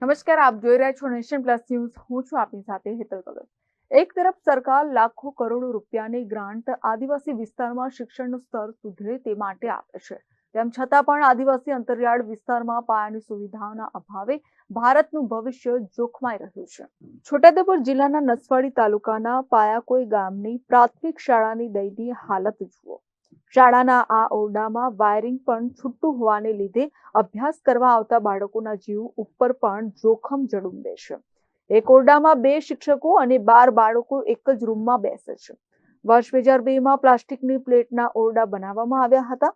નમસ્કાર, આપ જોઈ રહ્યા છો નેશન પ્લસ ન્યૂઝ। હું છું આપની સાથે હેતલ ભગત। એક તરફ સરકાર લાખો કરોડો રૂપિયાની ગ્રાન્ટ આદિવાસી વિસ્તારમાં શિક્ષણનું સ્તર સુધરે તે માટે આપે છે, તેમ છતાં પણ આદિવાસી અંતરિયાળ વિસ્તારમાં પાયાની સુવિધાઓના અભાવે ભારતનું ભવિષ્ય જોખમાઈ રહ્યું છે। છોટાઉદેપુર જિલ્લાના નસવાડી તાલુકાના પાયાકોઈ ગામની પ્રાથમિક શાળાની દયનીય હાલત જુઓ। શાળાના આ ઓરડામાં વાયરિંગ પણ છૂટું હોવાને લીધે અભ્યાસ કરવા આવતા બાળકોના જીવ ઉપર પણ જોખમ જડુંબે છે। એક ઓરડામાં 2 શિક્ષકો અને 12 બાળકો એક જ રૂમમાં બેસે છે। વર્ષ 2002માં પ્લાસ્ટિકની પ્લેટના ઓરડા બનાવવામાં આવ્યા હતા,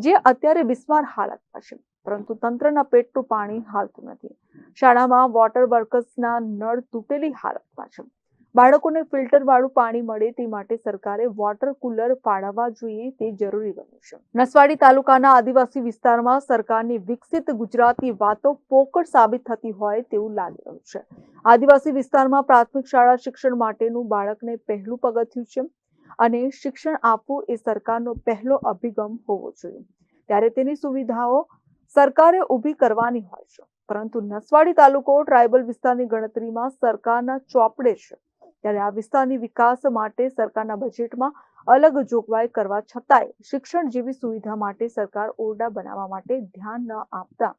જે અત્યારે બિસ્માર હાલતમાં છે, પરંતુ તંત્રના પેટનું પાણી હાલતું નથી। શાળામાં વોટર વર્કર્સના નળ તૂટેલી હાલતમાં છે। બાળકોને ફિલ્ટર વાળું પાણી મળે તે માટે સરકારે વોટર કુલર ફાળવવા જોઈએ તે જરૂરી બન્યું છે। નસવાડી તાલુકાના આદિવાસી વિસ્તારમાં સરકારની વિકસિત ગુજરાતી વાતો પોકળ સાબિત થતી હોય તેવું લાગી રહ્યું છે। આદિવાસી વિસ્તારમાં પ્રાથમિક શાળા શિક્ષણ માટેનું બાળકને પહેલું પગથિયું છે અને શિક્ષણ આપવું એ સરકારનો પહેલો અભિગમ હોવો જોઈએ, ત્યારે તેની સુવિધાઓ સરકારે ઊભી કરવાની હોય છે, પરંતુ નસવાડી તાલુકો ટ્રાઇબલ વિસ્તારની ગણતરીમાં સરકારના ચોપડે છે, ત્યારે આ વિસ્તારની વિકાસ માટે સરકારના બજેટમાં અલગ જોગવાઈ કરવા છતાંય શિક્ષણ જેવી સુવિધા માટે સરકાર ઓરડા બનાવવા માટે ધ્યાન ન આપતા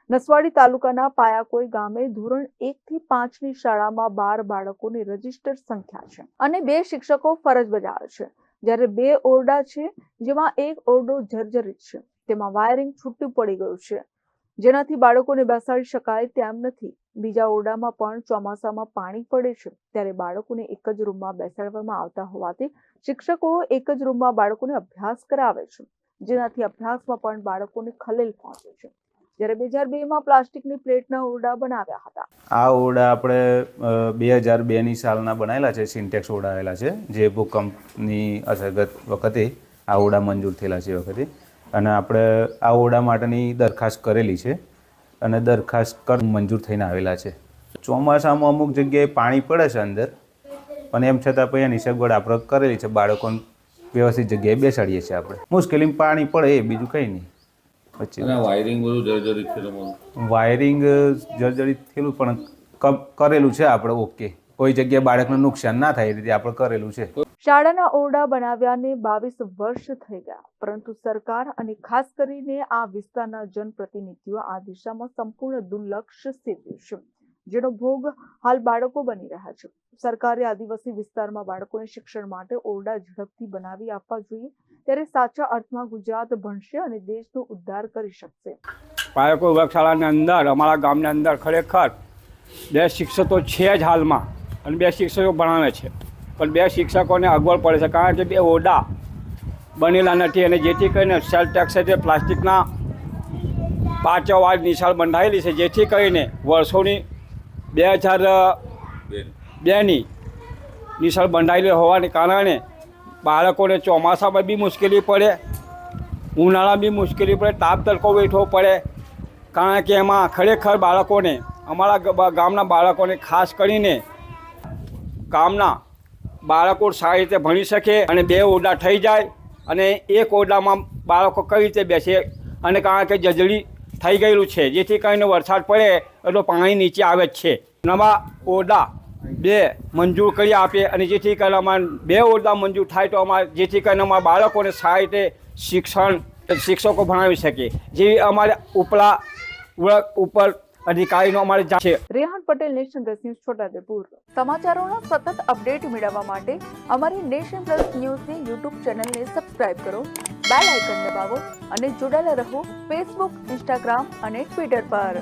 નસવાડી તાલુકાના પાયાકોઈ ગામે ધોરણ 1 થી 5ની શાળામાં 12 બાળકોની રજીસ્ટર સંખ્યા છે અને 2 શિક્ષકો ફરજ બજાવે છે, જ્યારે 2 ઓરડા છે, જેમાં એક ઓરડો જર્જરિત છે, તેમાં વાયરિંગ છૂટું પડી ગયું છે, જેનાથી બાળકોને બેસાડી શકાય તેમ નથી। બીજા ઓરડામાં પણ ચોમાસામાં પાણી પડે છે, ત્યારે બાળકોને એક જ રૂમમાં બેસાડવામાં આવતા હોવાથી શિક્ષકો એક જ રૂમમાં બાળકોને અભ્યાસ કરાવે છે, જેનાથી અભ્યાસમાં પણ બાળકોને ખલેલ પહોંચે છે। જ્યારે 2002માં પ્લાસ્ટિકની પ્લેટના ઓરડા બનાવ્યા હતા। આ ઓરડા આપણે 2002ની સાલના બનાવેલા છે, સિન્ટેક્સ ઓરડા આવેલા છે, જે ભૂકંપની અસરગ્રસ્ત વખતે આ ઓરડા મંજૂર થયેલા છે વખતે, અને આપણે આ ઓરડા માટેની દરખાસ્ત કરેલી છે અને દરખાસ્ત મંજૂર થઈને આવેલા છે। ચોમાસામાં અમુક જગ્યાએ પાણી પડે છે અંદર, પણ એમ છતાં પણ એની સગવડ આપણે કરેલી છે, બાળકોને વ્યવસ્થિત જગ્યાએ બેસાડીએ છીએ આપણે। મુશ્કેલીમાં પાણી પડે એ બીજું કંઈ નહીં। વાયરિંગ બધું જર્જરિત થયેલું, વાયરિંગ જર્જરિત થયેલું પણ કરેલું છે આપણે, ઓકે, કોઈ જગ્યાએ બાળકને નુકસાન ના થાય એ રીતે આપણે કરેલું છે। શાળાના ઓરડા બનાવ્યાને 22 વર્ષ થઈ ગયા, પરંતુ સરકાર અને ખાસ કરીને આ વિસ્તારના જનપ્રતિનિધિઓ આ દિશામાં સંપૂર્ણ દુર્લક્ષ્ય સેવ્યું છે, જેનો ભોગ હાલ બાળકો બની રહ્યા છે। સરકારે આદિવાસી વિસ્તારમાં બાળકોને શિક્ષણ માટે ઓરડા ઝડપથી બનાવી આપવા જોઈએ, ત્યારે સાચા અર્થમાં ગુજરાત ભણશે અને દેશનો ઉદ્ધાર કરી શકશે। પાયાકોઈ વર્ગશાળાની અંદર અમારા ગામની અંદર ખરેખર 2 શિક્ષકો છે જ હાલમાં, અને 2 શિક્ષકો ભણાવે છે, પણ 2 શિક્ષકોને અગવડ પડે છે, કારણ કે 2 ઓરડા બનેલા નથી, અને જેથી કરીને સેલ્ફ ટેક્સ છે પ્લાસ્ટિકના પાચોવાળી નિશાળ બંધાયેલી છે, જેથી કરીને વર્ષોની 2002ની નિશાળ બંધાયેલી હોવાને કારણે બાળકોને ચોમાસામાં બી મુશ્કેલી પડે, ઉનાળામાં બી મુશ્કેલી પડે, તાપ તડકો વેઠવો પડે, કારણ કે એમાં ખરેખર બાળકોને, અમારા ગામના બાળકોને ખાસ કરીને ગામના બાળકો સારી રીતે ભણી શકે અને 2 ઓરડા થઈ જાય, અને એક ઓરડામાં બાળકો કઈ રીતે બેસે, અને કારણ કે જજડી થઈ ગયેલું છે, જેથી કરીને વરસાદ પડે એટલું પાણી નીચે આવે જ છે। નવા ઓરડા 2 મંજૂર કરી આપે, અને જેથી કરીને અમારે 2 ઓરડા મંજૂર થાય તો અમારે, જેથી કરીને અમારા બાળકોને સારી રીતે શિક્ષકો ભણાવી શકે, જેવી અમારે ઉપર અધિકારીનો અમારે છે। Rehan Patel, Nation Plus News, Chhota Udepur. સમાચારોના સતત અપડેટ મેળવવા માટે અમારી નેશન પ્લસ ન્યૂઝની યુટ્યુબ ચેનલને સબસ્ક્રાઇબ કરો, બેલ આઇકન દબાવો અને જોડાયેલા રહો ફેસબુક, ઇન્સ્ટાગ્રામ અને ટ્વિટર પર।